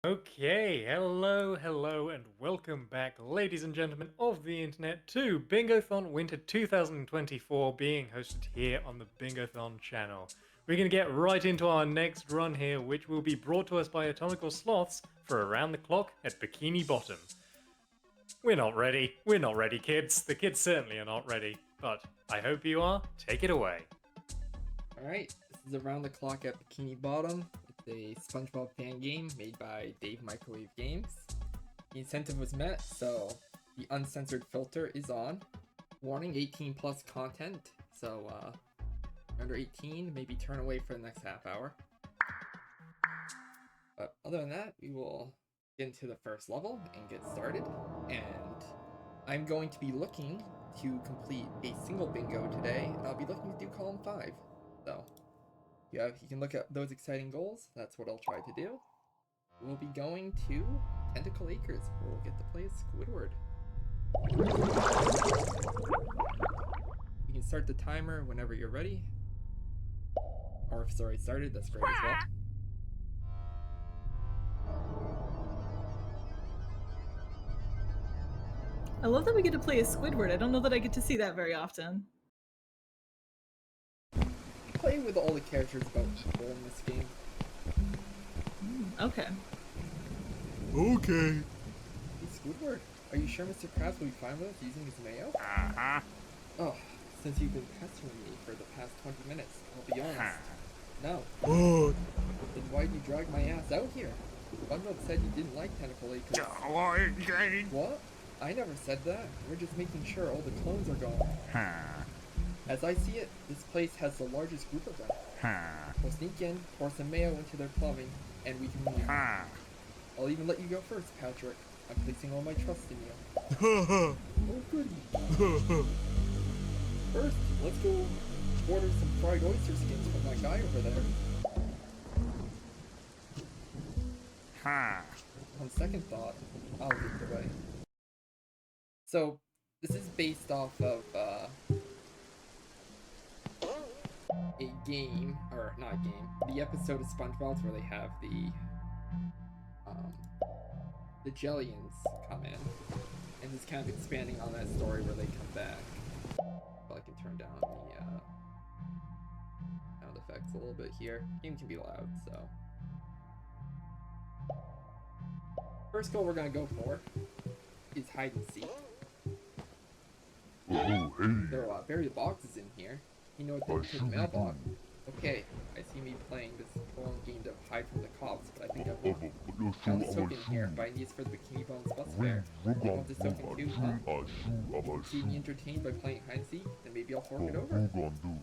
Okay, hello, and welcome back, ladies and gentlemen of the internet, to Bingothon Winter 2024, being hosted here on the Bingothon channel. We're going to get right into our next run here, which will be brought to us by Atomical Sloths for Around the Clock at Bikini Bottom. We're not ready, kids. The kids certainly are not ready, but I hope you are. Take it away. Alright, this is Around the Clock at Bikini Bottom. It's a SpongeBob fan game made by Dave Microwave Games. The incentive was met, so the uncensored filter is on. Warning, 18 plus content, so under 18, maybe turn away for the next half hour. But other than that, we will get into the first level and get started. And I'm going to be looking to complete a single bingo today, and I'll be looking to do column 5. So yeah, you can look at those exciting goals. That's what I'll try to do. We'll be going to Tentacle Acres, where we'll get to play as Squidward. You can start the timer whenever you're ready. Or if it's already started, that's great as well. I love that we get to play as Squidward. I don't know that I get to see that very often. Play with all the characters about equal in this game. Okay. Okay. Hey, Squidward, are you sure Mr. Krabs will be fine with us using his mayo? Oh, since you've been pestering me for the past 20 minutes, I'll be honest. No. What? Then why'd you drag my ass out here? SpongeBob said you didn't like Tentacle Acres. What? I never said that. We're just making sure all the clones are gone. As I see it, this place has the largest group of them. We'll sneak in, pour some mayo into their plumbing, and we can leave. I'll even let you go first, Patrick. I'm placing all my trust in you. Oh, goody. First, let's go order some fried oyster skins from that guy over there. On second thought, I'll lead the way. So, this is based off of, a game, or not a game, the episode of SpongeBob where they have the Jellians come in, and it's kind of expanding on that story where they come back. But I can turn down the sound effects a little bit here. Game can be loud, so. First goal we're gonna go for is hide and seek. There are various boxes in here. You know what to the mailbox. Okay, I see me playing this long game to hide from the cops, but I think I've won. Found this token here, but I need this for the Bikini Bottom bus fare. You want this token too, huh? If you keep me entertained by playing hide and seek, then maybe I'll fork it over.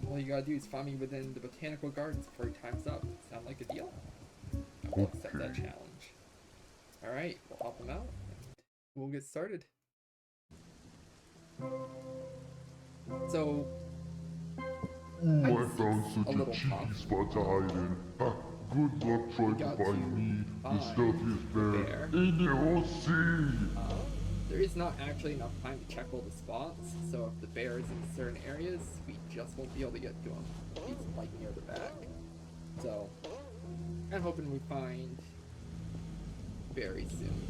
All you gotta do is find me within the botanical gardens before your time's up. Sound like a deal? I will accept that challenge. Alright, we'll help him out, and we'll get started. So, I found such a cheeky spot to hide in. Good luck trying to find me, the stealthiest bear in the whole sea. There is not actually enough time to check all the spots, so if the bear is in certain areas, we just won't be able to get to him. He's like near the back. So, I'm hoping we find very soon.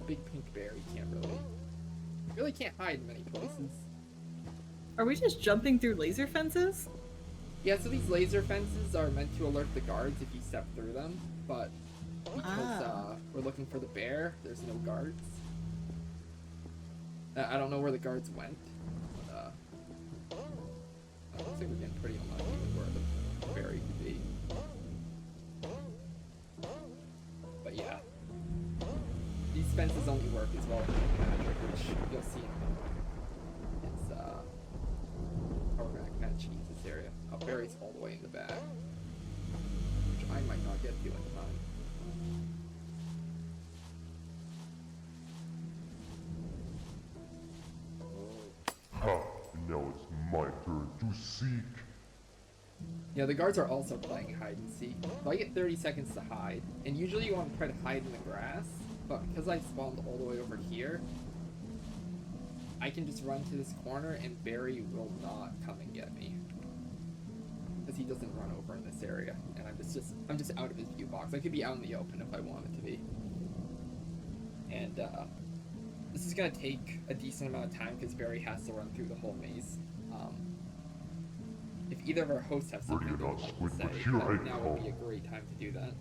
Big pink bear, you can't really can't hide in many places. Are we just jumping through laser fences? Yeah, so these laser fences are meant to alert the guards if you step through them, but because we're looking for the bear, there's no guards. I don't know where the guards went, but I think we're getting pretty unlucky with where the bear could be. But yeah, these fences only work as well as magic, which you'll see in a minute. It's how we're gonna kind of cheese this area. Barry's all the way in the back, which I might not get to in time. Now it's my turn to seek. Yeah, the guards are also playing hide and seek. So I get 30 seconds to hide, and usually you want to try to hide in the grass, but because I spawned all the way over here, I can just run to this corner and Barry will not come and get me. because he doesn't run over in this area, and I'm just out of his view box. I could be out in the open if I wanted to be. And this is gonna take a decent amount of time because Barry has to run through the whole maze. If either of our hosts have something they would like to say, then now would be a great time to do that.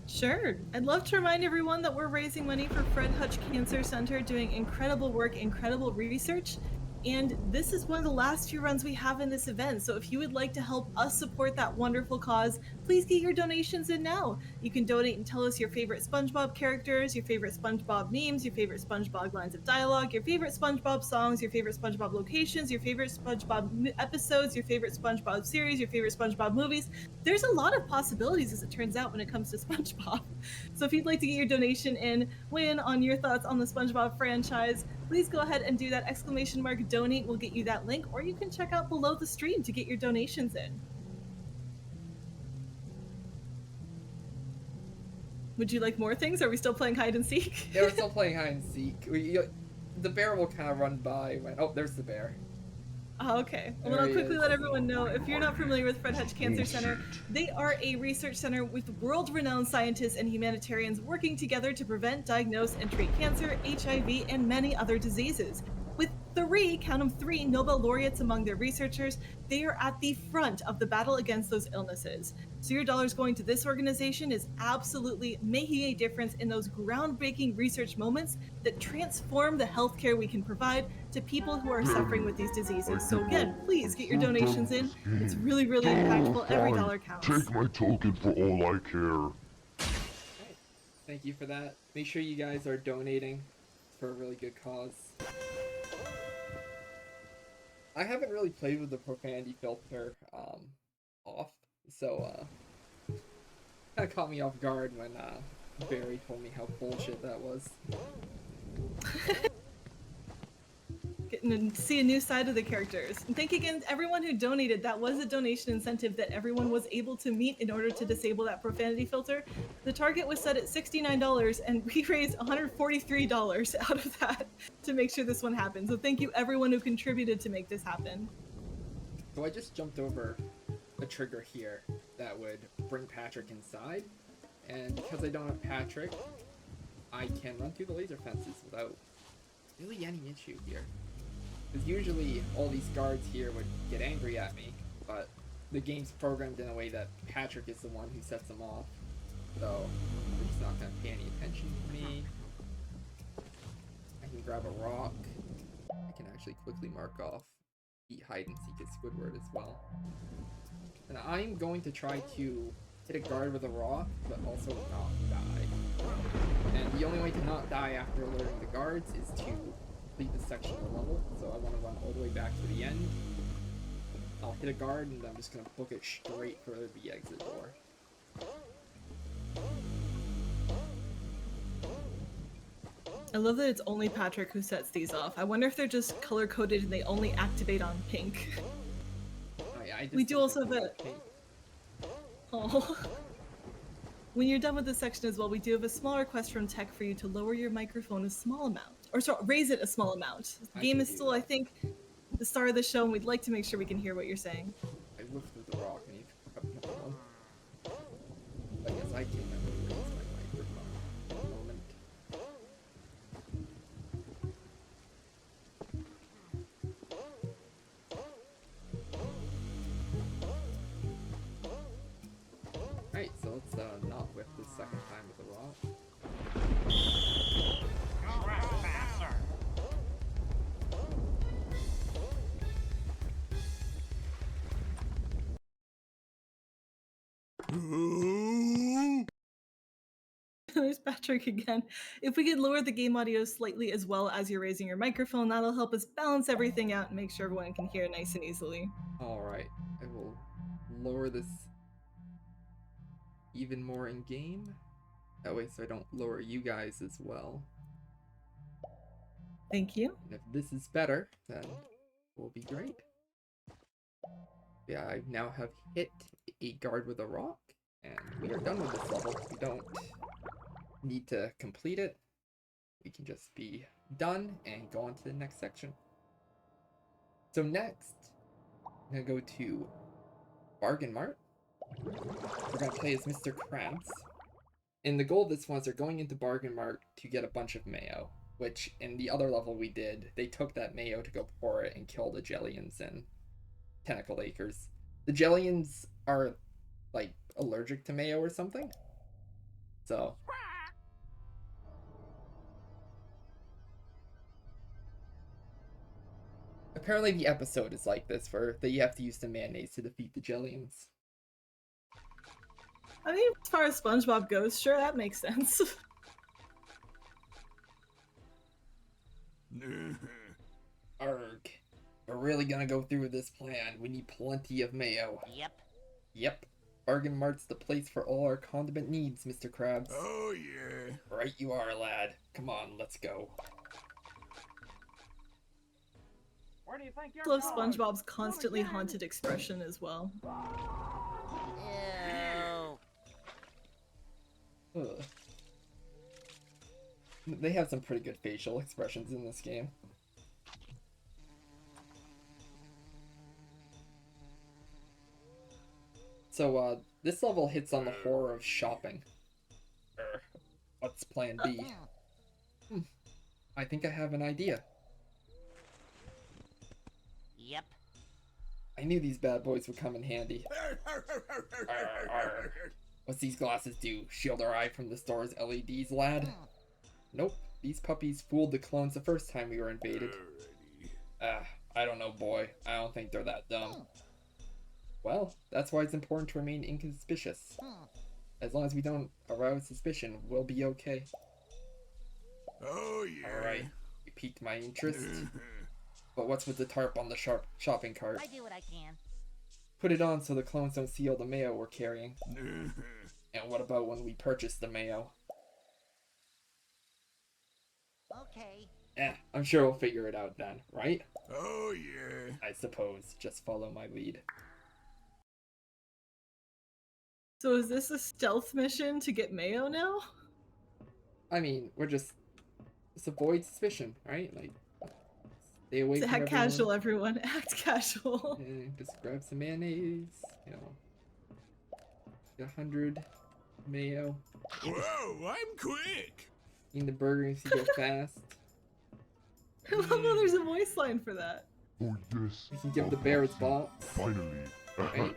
Sure. I'd love to remind everyone that we're raising money for Fred Hutch Cancer Center, doing incredible work, incredible research. And this is one of the last few runs we have in this event. So if you would like to help us support that wonderful cause, please get your donations in now. You can donate and tell us your favorite SpongeBob characters, your favorite SpongeBob memes, your favorite SpongeBob lines of dialogue, your favorite SpongeBob songs, your favorite SpongeBob locations, your favorite SpongeBob episodes, your favorite SpongeBob series, your favorite SpongeBob movies. There's a lot of possibilities, as it turns out, when it comes to SpongeBob. So if you'd like to get your donation in, weigh in on your thoughts on the SpongeBob franchise, please go ahead and do that !donate will get you that link, or you can check out below the stream to get your donations in. Would you like more things? Are we still playing hide and seek? Yeah, we're still playing hide and seek. The bear will kind of run by when... Oh, there's the bear. Oh, okay. Well, I'll quickly let everyone know, if you're not familiar with Fred Hutch Cancer Center, they are a research center with world-renowned scientists and humanitarians working together to prevent, diagnose, and treat cancer, HIV, and many other diseases. With count them three, Nobel laureates among their researchers, they are at the front of the battle against those illnesses. So your dollars going to this organization is absolutely making a difference in those groundbreaking research moments that transform the healthcare we can provide to people who are suffering with these diseases. So again, please get your donations in. It's really, really impactful. Every dollar counts. Take my token for all I care. Okay. Thank you for that. Make sure you guys are donating for a really good cause. I haven't really played with the profanity filter off, so kind of caught me off guard when Barry told me how bullshit that was. Getting to see a new side of the characters. And thank you again to everyone who donated. That was a donation incentive that everyone was able to meet in order to disable that profanity filter. The target was set at $69, and we raised $143 out of that to make sure this one happened. So thank you everyone who contributed to make this happen. So I just jumped over a trigger here that would bring Patrick inside, and because I don't have Patrick, I can run through the laser fences without really any issue here. Because usually all these guards here would get angry at me, but the game's programmed in a way that Patrick is the one who sets them off, so they're just not going to pay any attention to me. I can grab a rock. I can actually quickly mark off the hide and seek at Squidward as well. And I'm going to try to hit a guard with a rock, but also not die. And the only way to not die after alerting the guards is to complete this section of the level, so I want to run all the way back to the end. I'll hit a guard, and I'm just going to book it straight for the exit door. I love that it's only Patrick who sets these off. I wonder if they're just color-coded and they only activate on pink. Oh, yeah, We do also have a... Oh. When you're done with this section as well, we do have a small request from tech for you to lower your microphone a small amount. Or sorry, raise it a small amount. The game is still, I think, the star of the show, and we'd like to make sure we can hear what you're saying. I lifted the rock and you up one. I guess I can never raise my microphone for a moment. Alright, so let's not whip this second time with the rock. There's Patrick again. If we could lower the game audio slightly as well as you're raising your microphone, that'll help us balance everything out and make sure everyone can hear nice and easily. Alright, I will lower this even more in game. That way so I don't lower you guys as well. Thank you. And if this is better, then will be great. Yeah, I now have hit a guard with a rock, and we are done with this level. We don't need to complete it. We can just be done and go on to the next section. So next, I'm gonna go to Bargain Mart. We're gonna play as Mr. Krabs. And the goal of this was they're going into Bargain Mart to get a bunch of mayo, which in the other level we did, they took that mayo to go pour it and kill the Jellians and Tentacle Acres. The Jellians are, like, allergic to mayo or something. So. Apparently the episode is like this, where that you have to use the mayonnaise to defeat the Jellians. I mean, as far as SpongeBob goes, sure, that makes sense. Arg. We're really gonna go through with this plan. We need plenty of mayo. Yep. Bargain Mart's the place for all our condiment needs, Mr. Krabs. Oh, yeah. Right you are, lad. Come on, let's go. Where do you think you're I love going? SpongeBob's constantly haunted expression as well. Ugh. They have some pretty good facial expressions in this game. So, this level hits on the horror of shopping. What's plan B? I think I have an idea. Yep. I knew these bad boys would come in handy. What's these glasses do? Shield our eye from the store's LEDs, lad? Nope. These puppies fooled the clones the first time we were invaded. I don't know, boy. I don't think they're that dumb. Well, that's why it's important to remain inconspicuous. As long as we don't arouse suspicion, we'll be okay. Oh, yeah. Alright, you piqued my interest. But what's with the tarp on the shopping cart? I do what I can. Put it on so the clones don't see all the mayo we're carrying. And what about when we purchase the mayo? Okay. I'm sure we'll figure it out then, right? Oh, yeah. I suppose. Just follow my lead. So is this a stealth mission to get mayo now? I mean, we're just avoid suspicion, right? Like, stay away from Act everyone. casual, everyone. Act casual. And just grab some mayonnaise, you know. Get 100 mayo. Whoa, I'm quick. Eat the burger if you go fast. I love how there's a voice line for that. Oh yes. We can give the bear its box. Finally. Right.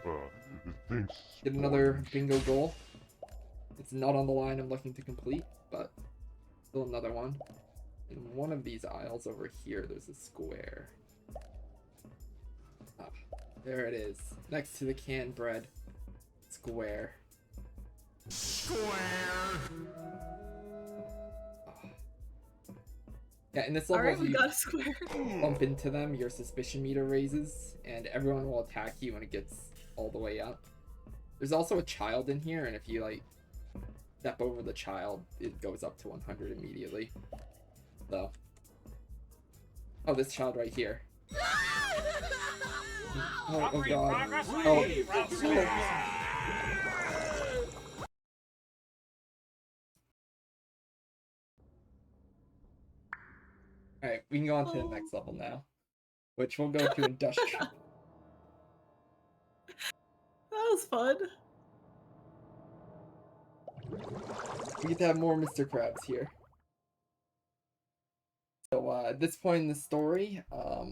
Thanks. Get another bingo goal. It's not on the line I'm looking to complete, but still another one. In one of these aisles over here, there's a square. Ah, there it is. Next to the canned bread. Square. Yeah, in this level, Alright, if we you got a square. bump into them, your suspicion meter raises, and everyone will attack you when it gets all the way up. There's also a child in here, and if you, like, step over the child, it goes up to 100 immediately. So. Oh, this child right here. Oh god. Oh. Alright, we can go on to the next level now. Which we'll go to Industrial. That was fun. We get to have more Mr. Krabs here. So, at this point in the story, I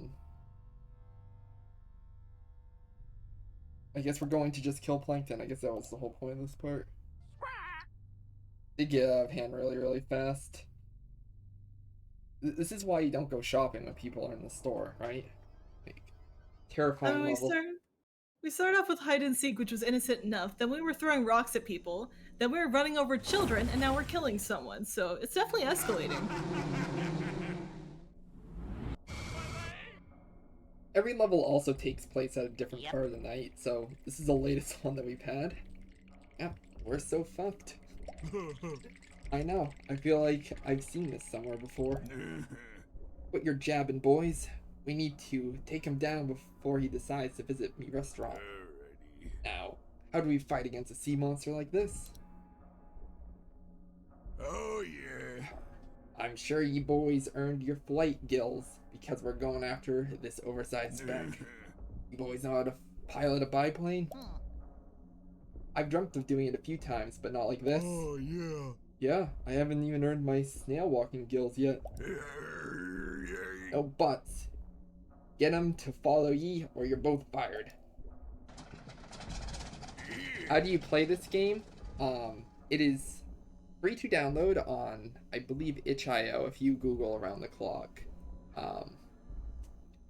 guess we're going to just kill Plankton. I guess that was the whole point of this part. They get out of hand really, really fast. This is why you don't go shopping when people are in the store, right? Like, terrifying level. We started off with hide and seek, which was innocent enough. Then we were throwing rocks at people. Then we were running over children, and now we're killing someone. So it's definitely escalating. Every level also takes place at a different part of the night, so this is the latest one that we've had. Yeah, we're so fucked. I know. I feel like I've seen this somewhere before. Quit your jabbing, boys. We need to take him down before he decides to visit me restaurant. Now, how do we fight against a sea monster like this? Oh, yeah. I'm sure you boys earned your flight gills because we're going after this oversized speck. You boys know how to pilot a biplane? Hmm. I've dreamt of doing it a few times, but not like this. Oh, yeah. Yeah, I haven't even earned my snail walking gills yet. No buts. Get 'em to follow ye, or you're both fired. How do you play this game? It is free to download on, I believe, itch.io. If you Google around the clock,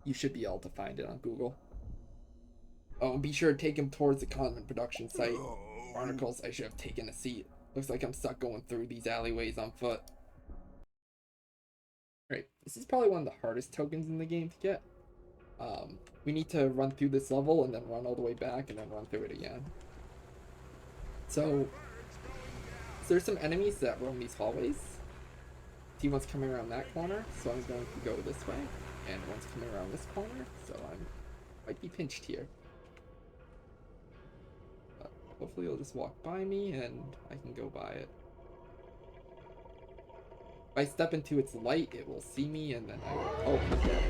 you should be able to find it on Google. Oh, and be sure to take him towards the content production site. Barnacles, I should have taken a seat. Looks like I'm stuck going through these alleyways on foot. Right, this is probably one of the hardest tokens in the game to get. We need to run through this level and then run all the way back and then run through it again. So there's some enemies that roam these hallways. See one's coming around that corner, so I'm going to go this way, and one's coming around this corner, so I might be pinched here. But hopefully it'll just walk by me and I can go by it. If I step into its light, it will see me and then I will... Oh, I'm dead.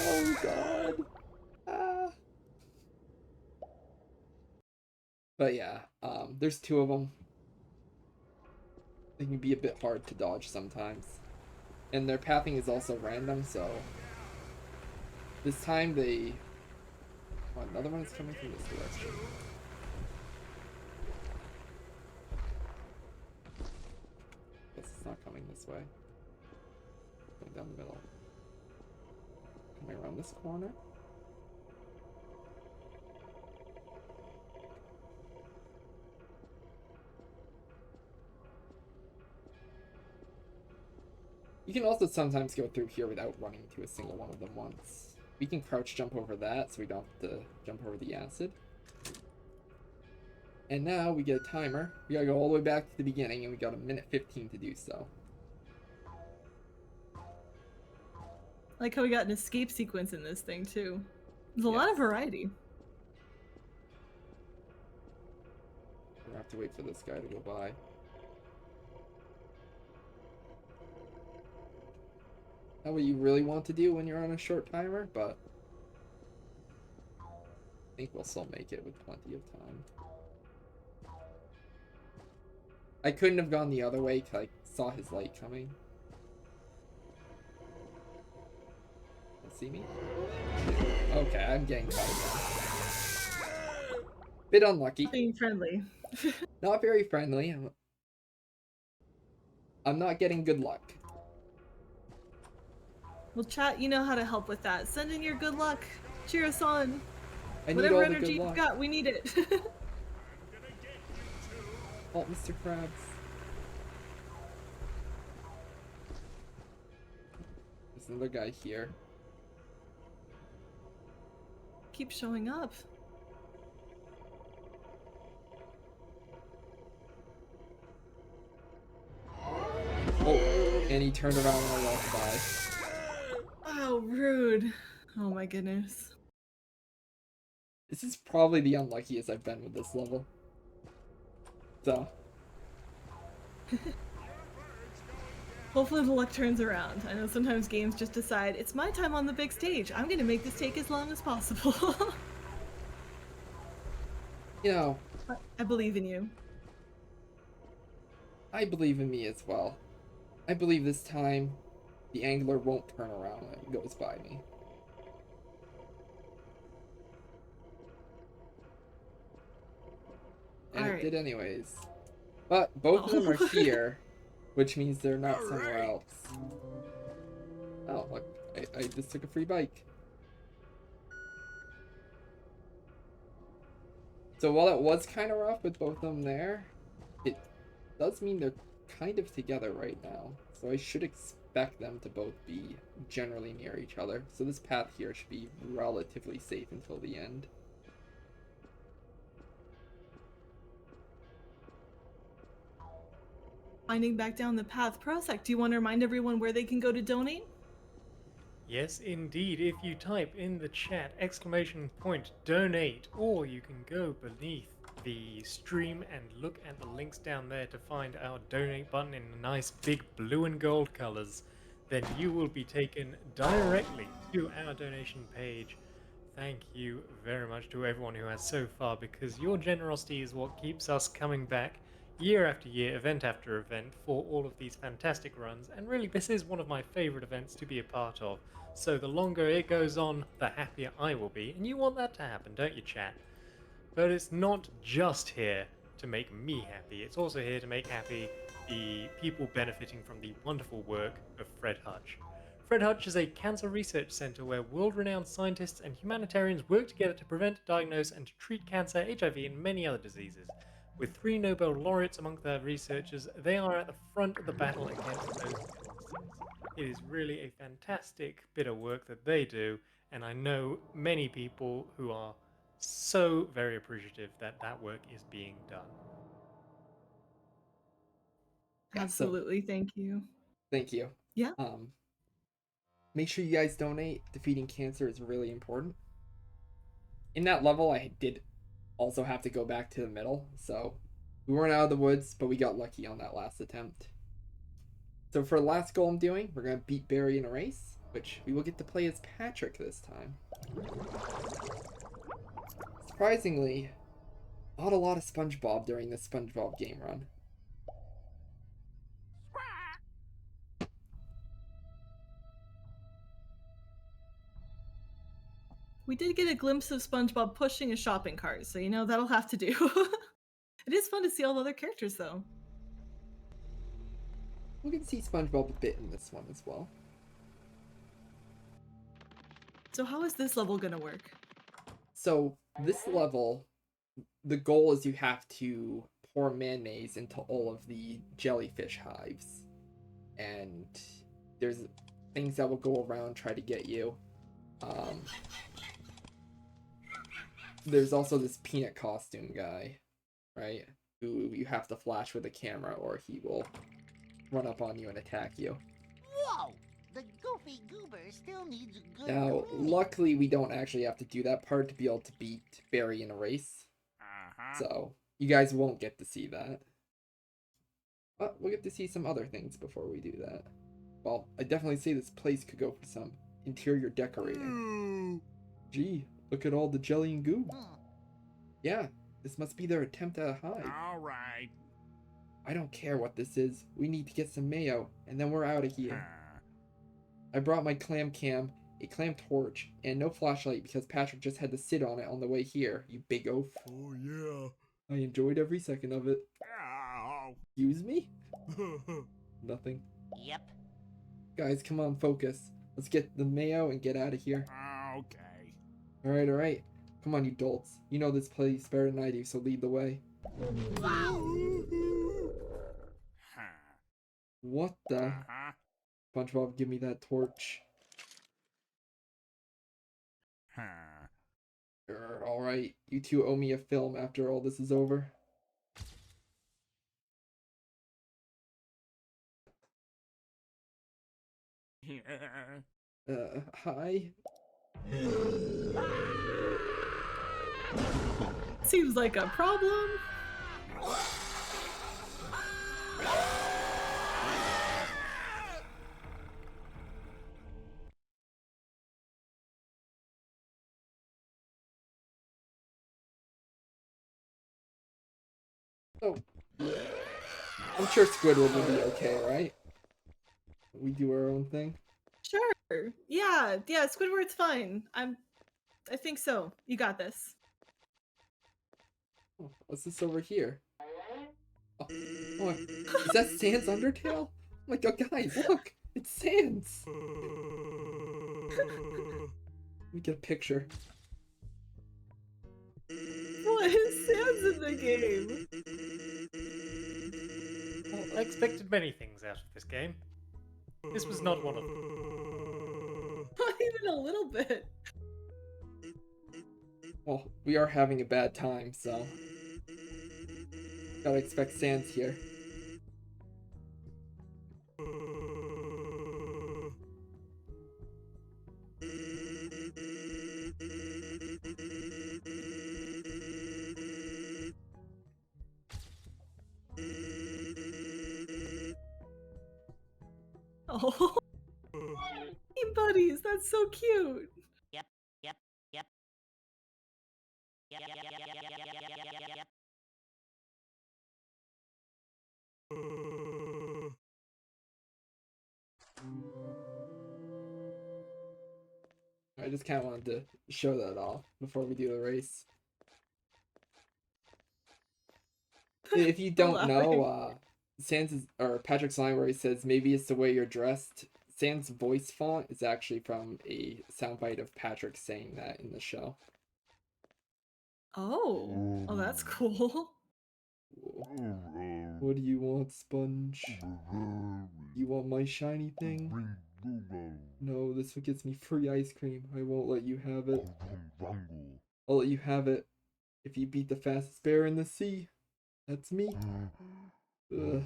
Oh god. Ah. But yeah, there's two of them. They can be a bit hard to dodge sometimes. And their pathing is also random, so... This time they... Oh, another one is coming from this direction. Guess it's not coming this way. Going down the middle. Coming around this corner. You can also sometimes go through here without running to a single one of them once. We can crouch jump over that so we don't have to jump over the acid. And now we get a timer. We gotta go all the way back to the beginning and we got a minute 15 to do so. I like how we got an escape sequence in this thing too. There's a lot of variety. We're gonna have to wait for this guy to go by. Not what you really want to do when you're on a short timer, but I think we'll still make it with plenty of time. I couldn't have gone the other way because I saw his light coming. You see me? Okay, I'm getting caught again. Bit unlucky. Being friendly. Not very friendly. I'm not getting good luck. Well, chat, you know how to help with that. Send in your good luck. Cheer us on. I need Whatever all the energy good you've luck. got, we need it. Oh, Mr. Krabs. There's another guy here. Keep showing up. Oh, and he turned around and I walked by. Oh, rude. Oh my goodness. This is probably the unluckiest I've been with this level. So. Hopefully the luck turns around. I know sometimes games just decide, it's my time on the big stage. I'm gonna make this take as long as possible. You know, I believe in you. I believe in me as well. I believe this time the angler won't turn around when it goes by me. And it did anyways. But both of them are here, which means they're not somewhere else. Oh, look, I just took a free bike. So while it was kind of rough with both of them there, it does mean they're kind of together right now. So I should expect them to both be generally near each other. So this path here should be relatively safe until the end. Finding back down the path. Prosec, do you want to remind everyone where they can go to donate? Yes, indeed. If you type in the chat !donate, or you can go beneath the stream and look at the links down there to find our donate button in nice big blue and gold colors. then you will be taken directly to our donation page. Thank you very much to everyone who has so far, because your generosity is what keeps us coming back year after year, event after event, for all of these fantastic runs. And really, this is one of my favorite events to be a part of. So the longer it goes on, the happier I will be. And you want that to happen, don't you, chat? But it's not just here to make me happy, it's also here to make happy the people benefiting from the wonderful work of Fred Hutch. Fred Hutch is a cancer research center where world-renowned scientists and humanitarians work together to prevent, diagnose, and to treat cancer, HIV, and many other diseases. With 3 Nobel laureates among their researchers, they are at the front of the battle against those illnesses. It is really a fantastic bit of work that they do, and I know many people who are so very appreciative that that work is being done. Yeah, so Absolutely, thank you. thank you. Yeah. Make sure you guys donate. Defeating cancer is really important. In that level, I did also have to go back to the middle, so we weren't out of the woods, but we got lucky on that last attempt. So for the last goal I'm doing, we're going to beat Barry in a race, which we will get to play as Patrick this time. Surprisingly, not a lot of SpongeBob during this SpongeBob game run. We did get a glimpse of SpongeBob pushing a shopping cart, so you know that'll have to do. It is fun to see all the other characters, though. We can see SpongeBob a bit in this one as well. So how is this level gonna work? So this level, the goal is you have to pour mayonnaise into all of the jellyfish hives. And there's things that will go around try to get you. There's also this peanut costume guy, right? Who you have to flash with a camera or he will run up on you and attack you. Whoa! The goofy goober still needs a good Now, grooming. luckily we don't actually have to do that part to be able to beat Barry in a race. So, you guys won't get to see that. But we'll get to see some other things before we do that. Well, I definitely say this place could go for some interior decorating. Gee, look at all the jelly and goo. Yeah, this must be their attempt at a hive. Alright. I don't care what this is. We need to get some mayo, and then we're out of here. I brought my clam cam, a clam torch, and no flashlight because Patrick just had to sit on it on the way here, you big oaf. Oh, yeah. I enjoyed every second of it. Ow. Excuse me? Nothing. Yep. Guys, come on, focus. Let's get the mayo and get out of here. Okay. Alright. Come on, you dolts. You know this place better than I do, so lead the way. What the? SpongeBob, give me that torch. Alright, you two owe me a film after all this is over. Hi? Seems like a problem. Oh. I'm sure Squidward will be okay, right? We do our own thing. Sure. Yeah, Squidward's fine. I think so. You got this. Oh, what's this over here? Oh, is that Sans Undertale? Oh my god, guys, look! It's Sans! Let me get a picture. What is Sans in the game? Well, I expected many things out of this game. This was not one of them. Not even a little bit. Well, we are having a bad time, so... Gotta expect Sans here. Oh. That's so cute. Yep, yep, yep. Yep, yep, yep, yep, yep, yep, yep, yep, yep, yep, yep. I just kind of wanted to show that off before we do the race. If you don't know, Sans or Patrick's line where he says maybe it's the way you're dressed. Sans' voice font is actually from a soundbite of Patrick saying that in the show. Oh, that's cool. What do you want, Sponge? You want my shiny thing? No, this one gets me free ice cream. I won't let you have it. I'll let you have it if you beat the fastest bear in the sea. That's me. Ugh.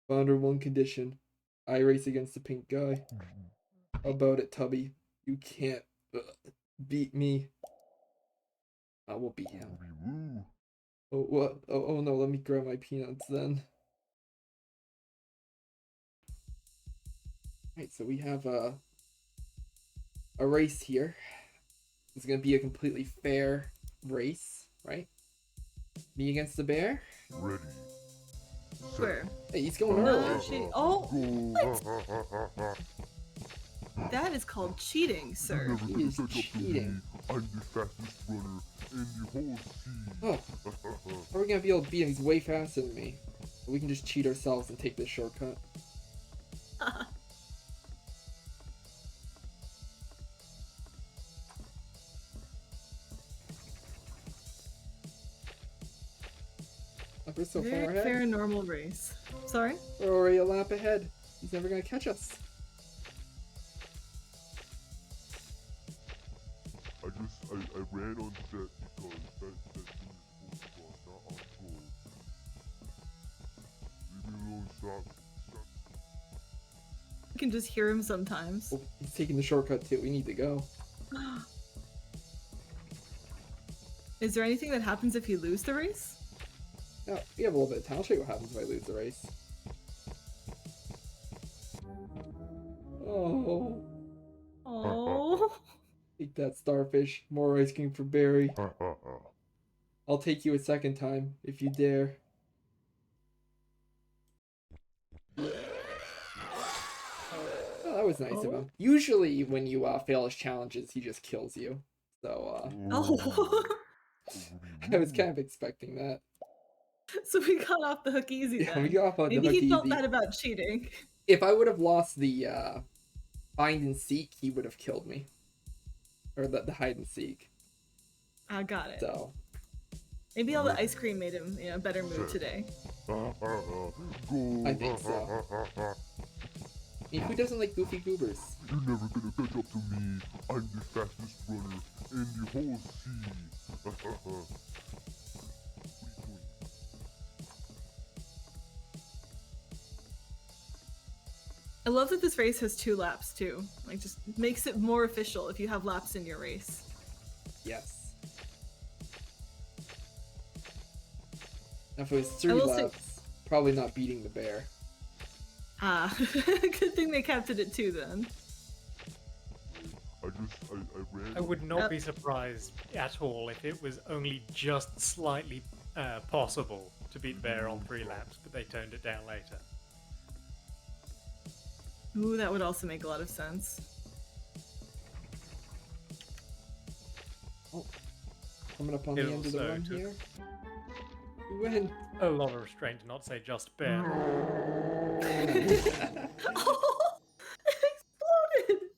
But under one condition. I race against the pink guy. How about it, Tubby? You can't beat me. I will beat him. Oh, what? Oh no, let me grab my peanuts then. Alright, so we have a race here. It's gonna be a completely fair race, right? Me against the bear? Ready. Where? Hey, he's going early. Oh, what? That is called cheating, sir. He is cheating. I'm the fastest runner in the whole sea. Oh, how are we gonna be able to beat him? He's way faster than me. We can just cheat ourselves and take this shortcut. Oh, we're so far Very ahead. fair normal race. Sorry? We're already a lap ahead. He's never gonna catch us. I ran on set because that dude is supposed to go, not on goal. Leave me alone, stop. You can just hear him sometimes. Oh, he's taking the shortcut too. We need to go. Is there anything that happens if you lose the race? No, we have a little bit of time. I'll show you what happens if I lose the race. Oh. Oh. Take that, starfish. More ice cream for Barry. I'll take you a second time, if you dare. Oh, that was nice of him. Usually, when you fail his challenges, he just kills you. So, Oh. I was kind of expecting that. So we got off the hook easy then. Yeah, we got off on the Maybe hook he felt easy. bad about cheating. If I would have lost the find and seek, he would have killed me. Or the hide and seek. I got it. So. Maybe all the ice cream made him in a better mood today. I think so. I mean, who doesn't like goofy goobers? You're never gonna catch up to me. I'm the fastest runner in the whole sea. I love that this race has 2 laps too. Like, just makes it more official if you have laps in your race. Yes. Now if it was 3 laps, probably not beating the bear. Ah, good thing they kept it at 2 then. I ran. I would not be surprised at all if it was only just slightly possible to beat the bear on 3 laps, but they toned it down later. Ooh, that would also make a lot of sense. Oh, coming up on the end of the run here. We win. A lot of restraint to not say just bear. Oh, it exploded!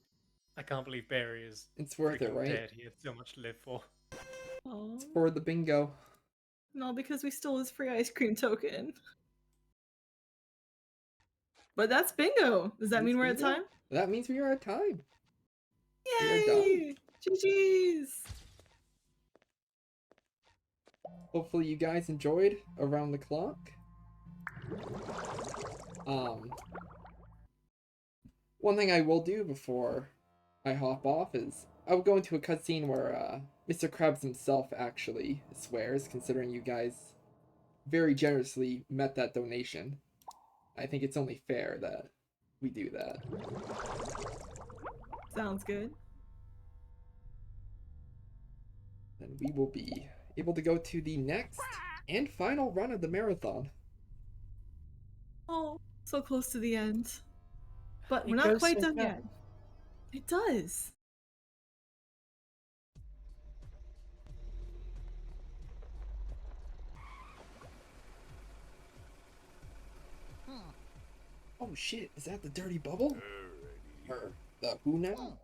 I can't believe Barry is It's worth it, right? dead. He had so much to live for. Oh. It's for the bingo. No, because we stole his free ice cream token. But that's bingo! Does that mean we're at time? That means we are at time. Yay! GG's! Hopefully you guys enjoyed Around the Clock. One thing I will do before I hop off is I will go into a cutscene where Mr. Krabs himself actually swears, considering you guys very generously met that donation. I think it's only fair that we do that. Sounds good. then we will be able to go to the next and final run of the marathon. Oh, so close to the end. But It we're not goes quite so done fast. yet. It does. Oh shit, is that the dirty bubble? Or the who now?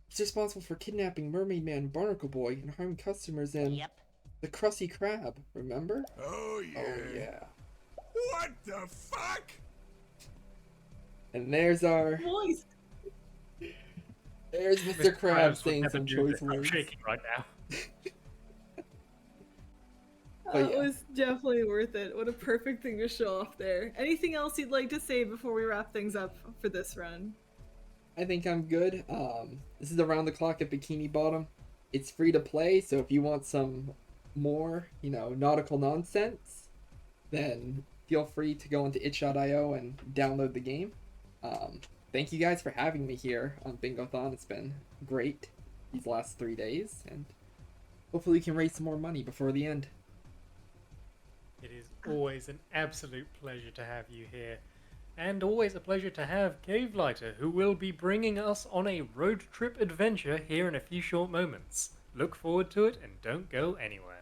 He's responsible for kidnapping Mermaid Man and Barnacle Boy and harming customers and Yep. the Krusty Krab, remember? Oh yeah. Oh yeah. What the fuck? And there's our... Voice. There's Mr. Krabs would saying never some do choice this. I'm words. shaking right now. That yeah. was definitely worth it. What a perfect thing to show off there. Anything else you'd like to say before we wrap things up for this run? I think I'm good. This is Around the Clock at Bikini Bottom. It's free to play, so if you want some more, nautical nonsense, then feel free to go into itch.io and download the game. Thank you guys for having me here on Bingothon. It's been great these last 3 days, and hopefully we can raise some more money before the end. It is always an absolute pleasure to have you here. And always a pleasure to have Cave Lighter, who will be bringing us on a road trip adventure here in a few short moments. Look forward to it and don't go anywhere.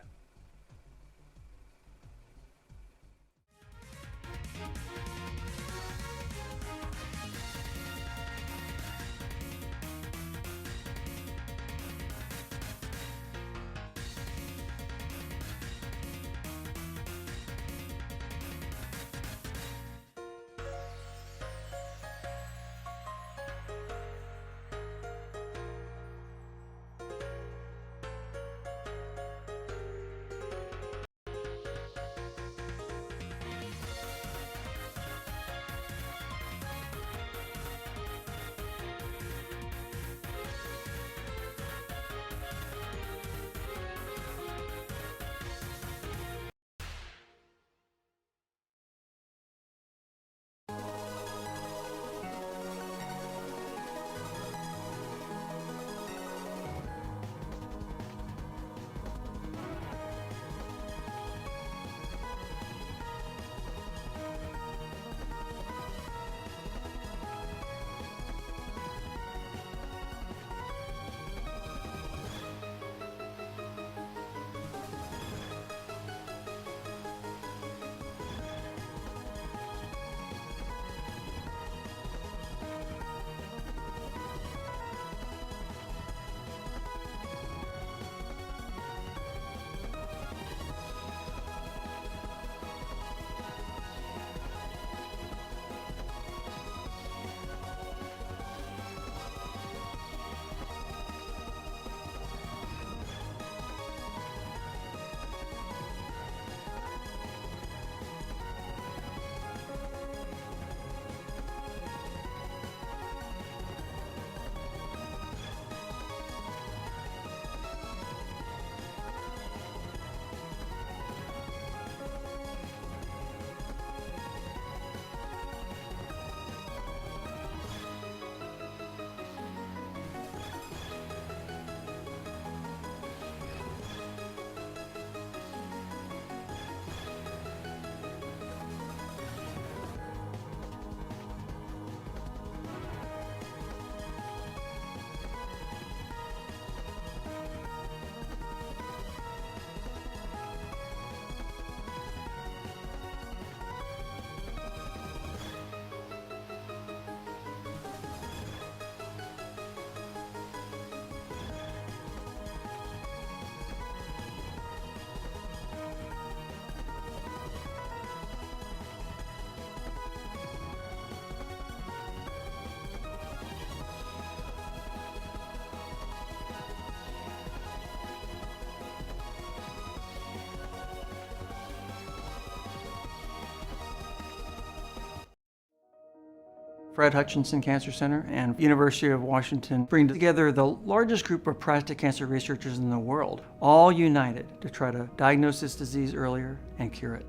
Fred Hutch Cancer Center and University of Washington bring together the largest group of prostate cancer researchers in the world, all united to try to diagnose this disease earlier and cure it.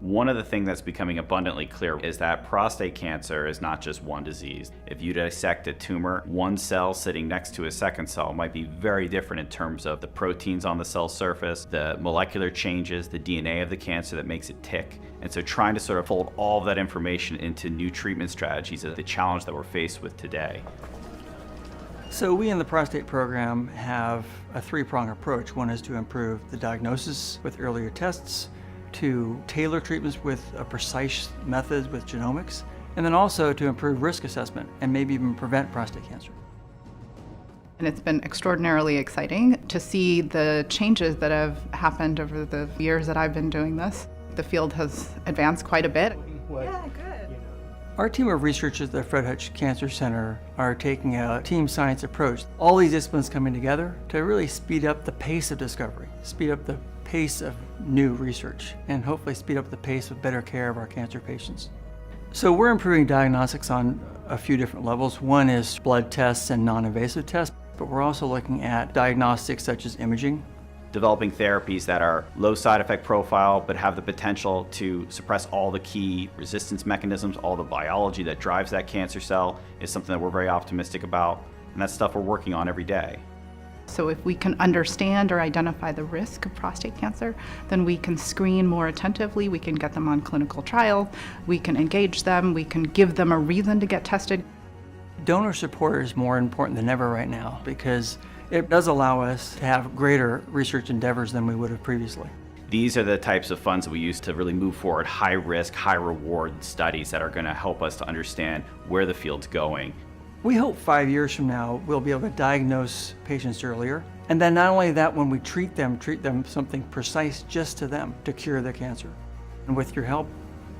One of the things that's becoming abundantly clear is that prostate cancer is not just one disease. If you dissect a tumor, one cell sitting next to a second cell might be very different in terms of the proteins on the cell surface, the molecular changes, the DNA of the cancer that makes it tick. And so trying to sort of fold all of that information into new treatment strategies is the challenge that we're faced with today. So we in the prostate program have a three-pronged approach. One is to improve the diagnosis with earlier tests, to tailor treatments with precise methods with genomics, and then also to improve risk assessment and maybe even prevent prostate cancer. And it's been extraordinarily exciting to see the changes that have happened over the years that I've been doing this. The field has advanced quite a bit. Yeah, good. Our team of researchers at the Fred Hutch Cancer Center are taking a team science approach. All these disciplines coming together to really speed up the pace of discovery, speed up the pace of new research, and hopefully speed up the pace of better care of our cancer patients. So we're improving diagnostics on a few different levels. One is blood tests and non-invasive tests, but we're also looking at diagnostics such as imaging. Developing therapies that are low side effect profile but have the potential to suppress all the key resistance mechanisms, all the biology that drives that cancer cell is something that we're very optimistic about, and that's stuff we're working on every day. So if we can understand or identify the risk of prostate cancer, then we can screen more attentively, we can get them on clinical trials, we can engage them, we can give them a reason to get tested. Donor support is more important than ever right now because it does allow us to have greater research endeavors than we would have previously. These are the types of funds that we use to really move forward high risk, high reward studies that are going to help us to understand where the field's going. We hope 5 years from now we'll be able to diagnose patients earlier, and then not only that, when we treat them something precise just to them to cure their cancer. And with your help,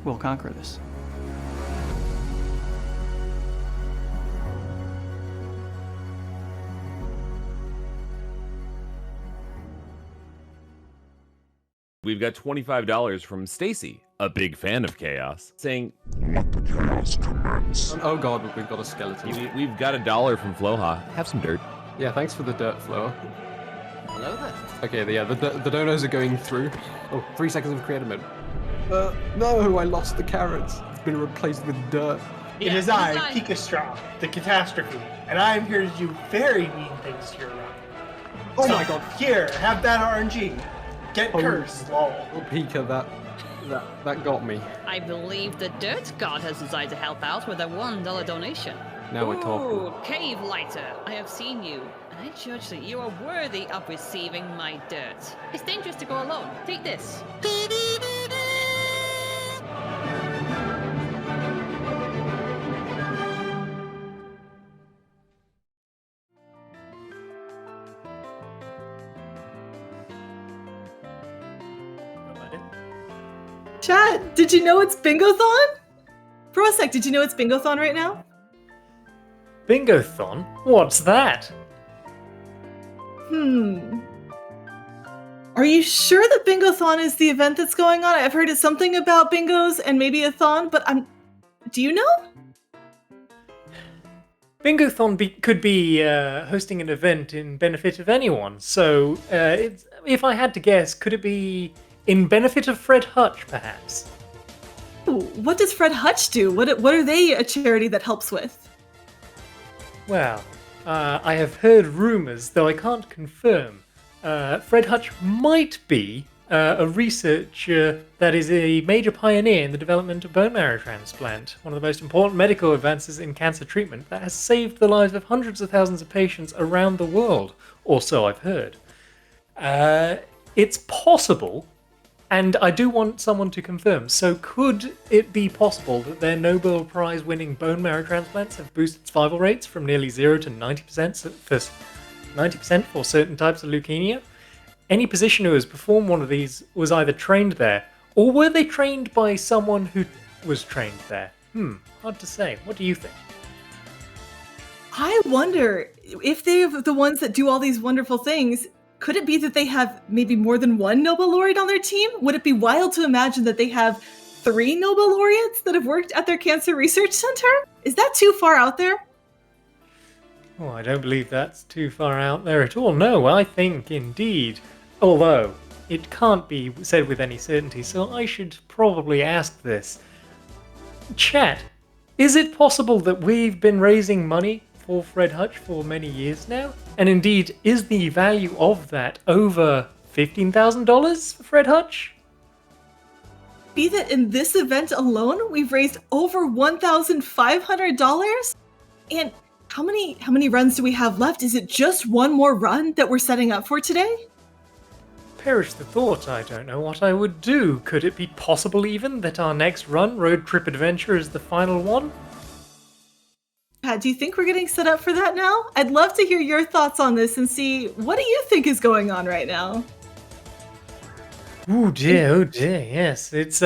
we'll conquer this. We've got $25 from Stacy, a big fan of chaos, saying, Let the chaos commence. Oh god, we've got a skeleton. We've got $1 from Floha. Have some dirt. Yeah, thanks for the dirt, Floa. Hello there. Okay, the donors are going through. Oh, 3 seconds of creative mode. No, I lost the carrots. It's been replaced with dirt. It is I, Pikastraw, the catastrophe, and I am here to do very mean things to your realm. Oh my god. Here, have that RNG. Get cursed, lol. Oh, Pika, that got me. I believe the Dirt God has decided to help out with a $1 donation. Now we're talking. Ooh, Cave Lighter, I have seen you, and I judge that you are worthy of receiving my dirt. It's dangerous to go alone. Take this. Chat, did you know it's Bingothon? For a sec, did you know it's Bingothon right now? Bingothon? What's that? Are you sure that Bingothon is the event that's going on? I've heard it's something about bingos and maybe a thon, but do you know? Bingothon could be hosting an event in benefit of anyone, so if I had to guess, could it be in benefit of Fred Hutch, perhaps? Ooh, what does Fred Hutch do? What are they a charity that helps with? Well, I have heard rumours, though I can't confirm. Fred Hutch might be a researcher that is a major pioneer in the development of bone marrow transplant, one of the most important medical advances in cancer treatment that has saved the lives of hundreds of thousands of patients around the world, or so I've heard. It's possible, and I do want someone to confirm, so could it be possible that their Nobel Prize winning bone marrow transplants have boosted survival rates from nearly 0 to 90% for certain types of leukemia? Any physician who has performed one of these was either trained there, or were they trained by someone who was trained there? Hard to say. What do you think? I wonder if they're the ones that do all these wonderful things. Could it be that they have maybe more than one Nobel laureate on their team? Would it be wild to imagine that they have 3 Nobel laureates that have worked at their cancer research center? Is that too far out there? Oh, I don't believe that's too far out there at all. No, I think indeed. Although, it can't be said with any certainty, so I should probably ask this. Chat, is it possible that we've been raising money for Fred Hutch for many years now? And indeed, is the value of that over $15,000 for Fred Hutch? Be that in this event alone, we've raised over $1,500? And how many runs do we have left? Is it just one more run that we're setting up for today? Perish the thought, I don't know what I would do. Could it be possible even that our next run, Road Trip Adventure, is the final one? Do you think we're getting set up for that now? I'd love to hear your thoughts on this and see, what do you think is going on right now? Oh dear, yes. It's,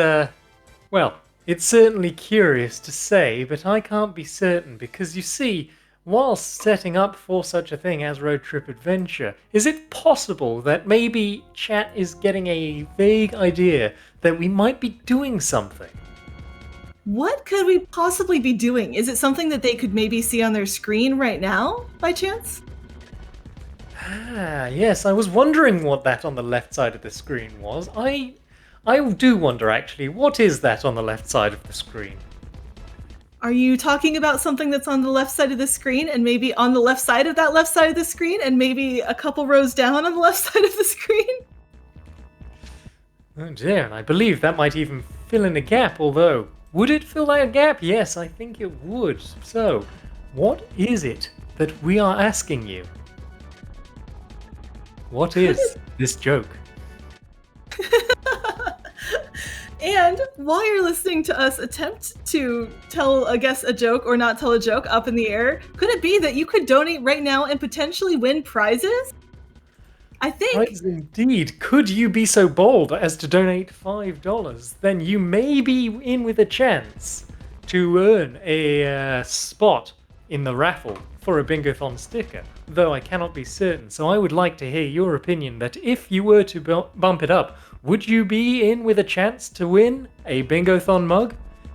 well, it's certainly curious to say, but I can't be certain because you see, whilst setting up for such a thing as Road Trip Adventure, is it possible that maybe chat is getting a vague idea that we might be doing something? What could we possibly be doing? Is it something that they could maybe see on their screen right now, by chance? Ah, yes, I was wondering what that on the left side of the screen was. I do wonder, actually, what is that on the left side of the screen? Are you talking about something that's on the left side of the screen and maybe on the left side of that left side of the screen and maybe a couple rows down on the left side of the screen? Oh dear, and I believe that might even fill in a gap, although, would it fill that gap? Yes, I think it would. So, what is it that we are asking you? What is this joke? And while you're listening to us attempt to tell, I guess, a joke or not tell a joke up in the air, could it be that you could donate right now and potentially win prizes? I think... Prizes indeed. Could you be so bold as to donate $5? Then you may be in with a chance to earn a spot in the raffle for a Bingothon sticker, though I cannot be certain. So I would like to hear your opinion that if you were to bump it up, would you be in with a chance to win a Bingothon mug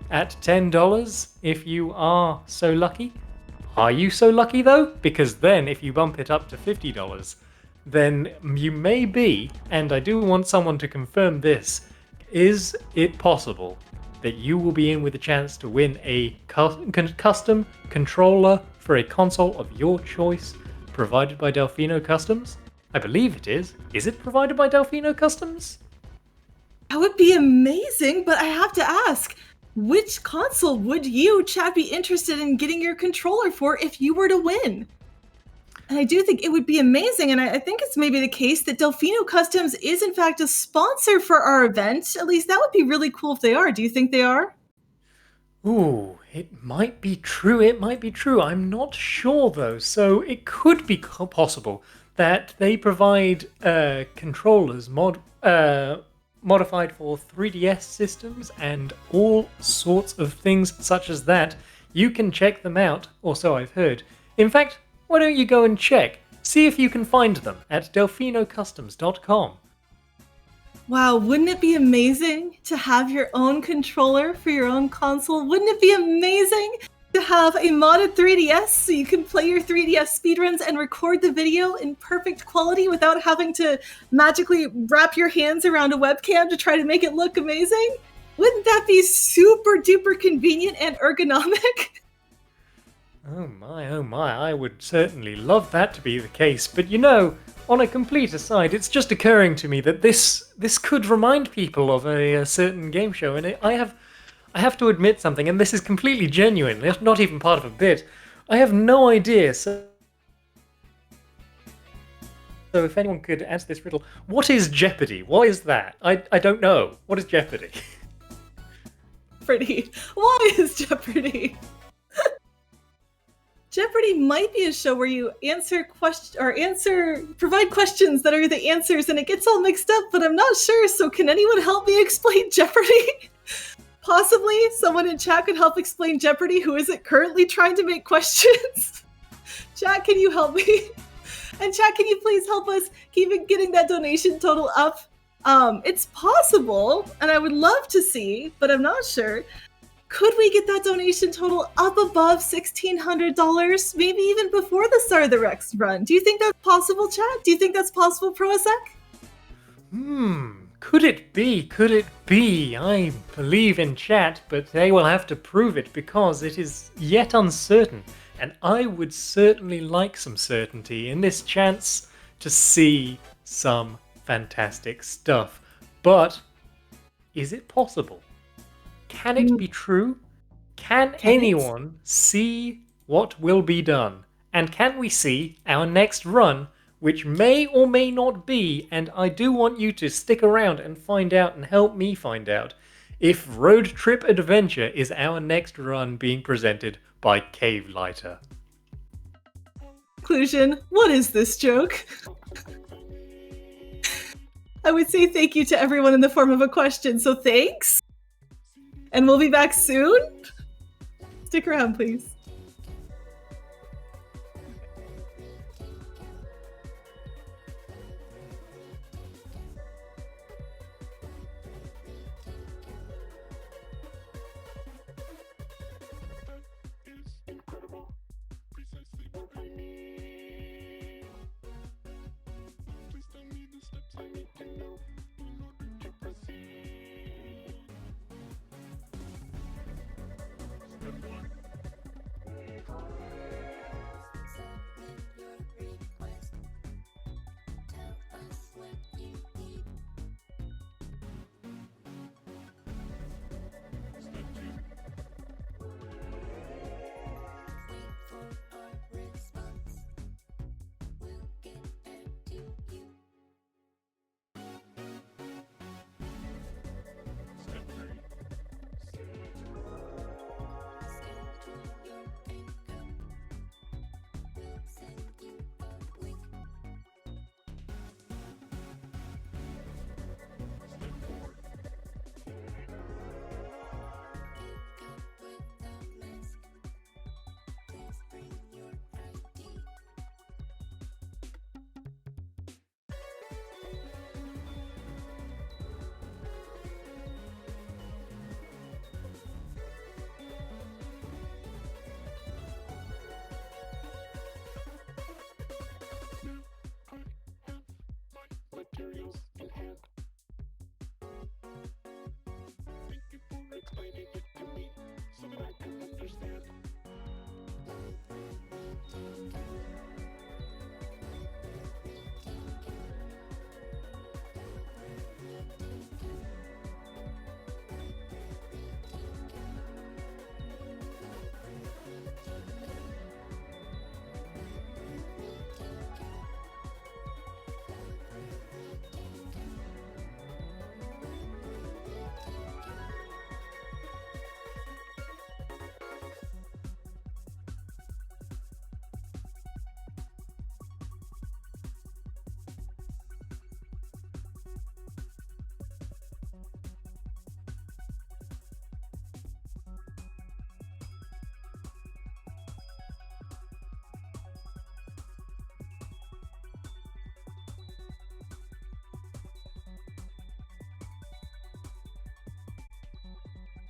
at $10 if you are so lucky? Are you so lucky though? Because then if you bump it up to $50, then you may be, and I do want someone to confirm this, is it possible that you will be in with a chance to win a custom controller for a console of your choice provided by Delfino Customs? I believe it is. Is it provided by Delfino Customs? That would be amazing, but I have to ask, which console would you, Chad, be interested in getting your controller for if you were to win? And I do think it would be amazing, and I think it's maybe the case that Delfino Customs is in fact a sponsor for our event. At least that would be really cool if they are. Do you think they are? Ooh, it might be true, it might be true. I'm not sure though, so it could be possible that they provide controllers modified for 3DS systems and all sorts of things such as that. You can check them out, or so I've heard. In fact, why don't you go and check? See if you can find them at delfinocustoms.com. Wow, wouldn't it be amazing to have your own controller for your own console? Wouldn't it be amazing to have a modded 3DS so you can play your 3DS speedruns and record the video in perfect quality without having to magically wrap your hands around a webcam to try to make it look amazing? Wouldn't that be super duper convenient and ergonomic? Oh my, I would certainly love that to be the case, but you know, on a complete aside, it's just occurring to me that this could remind people of a certain game show, and I have to admit something, and this is completely genuine, it's not even part of a bit. I have no idea, so if anyone could answer this riddle, what is Jeopardy? What is that? I don't know. What is Jeopardy? Jeopardy. What is Jeopardy? Jeopardy might be a show where you provide questions that are the answers, and it gets all mixed up, but I'm not sure, so can anyone help me explain Jeopardy? Possibly someone in chat could help explain Jeopardy who isn't currently trying to make questions. Chat, can you help me? And chat, can you please help us keep getting that donation total up? It's possible, and I would love to see, but I'm not sure. Could we get that donation total up above $1,600, maybe even before the start of the Rex run? Do you think that's possible, chat? Do you think that's possible, Proasec? Could it be? Could it be? I believe in chat, but they will have to prove it because it is yet uncertain. And I would certainly like some certainty in this chance to see some fantastic stuff. But is it possible? Can it be true? Can anyone see what will be done? And can we see our next run, which may or may not be, and I do want you to stick around and find out and help me find out, if Road Trip Adventure is our next run being presented by Cave Lighter. Conclusion, what is this joke? I would say thank you to everyone in the form of a question, so thanks. And we'll be back soon. Stick around, please.